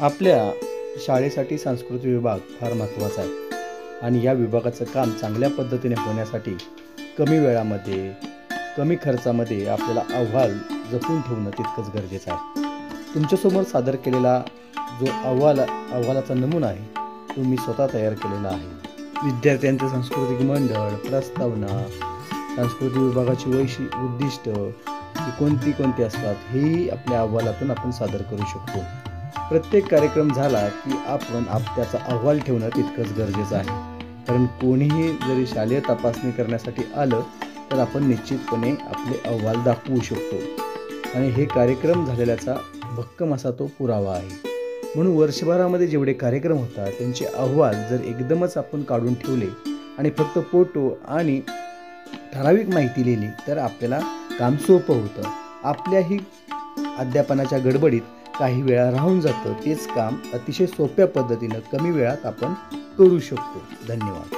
आपल्या शाळेसाठी सांस्कृतिक विभाग फार महत्त्वाचा आहे आणि या विभागाचं काम चांगल्या पद्धतीने होण्यासाठी कमी वेळामध्ये कमी खर्चामध्ये आपल्याला अहवाल जपून ठेवणं तितकंच गरजेचं आहे. तुमच्यासमोर सादर केलेला जो अहवालाचा नमुना आहे तो मी स्वतः तयार केलेला आहे. विद्यार्थ्यांचे सांस्कृतिक मंडळ, प्रस्तावना, सांस्कृतिक विभागाची उद्दिष्ट कोणती असतात हेही आपल्या अहवालातून आपण सादर करू शकतो. प्रत्येक कार्यक्रम झाला की आपण त्याचा अहवाल ठेवणं तितकंच गरजेचं आहे, कारण कोणीही जरी शालेय तपासणी करण्यासाठी आलं तर आपण निश्चितपणे आपले अहवाल दाखवू शकतो आणि हे कार्यक्रम झालेल्याचा भक्कम असा तो पुरावा आहे. म्हणून वर्षभरामध्ये जेवढे कार्यक्रम होतात त्यांचे अहवाल जर एकदमच आपण काढून ठेवले आणि फक्त फोटो आणि ठराविक माहिती लिहिली तर आपल्याला काम सोपं होतं. आपल्याही अध्यापनाच्या गडबडीत काही वेळा राहून जातं. तेच काम अतिशय सोप्या पद्धतीनं कमी वेळात आपण करू शकतो. धन्यवाद.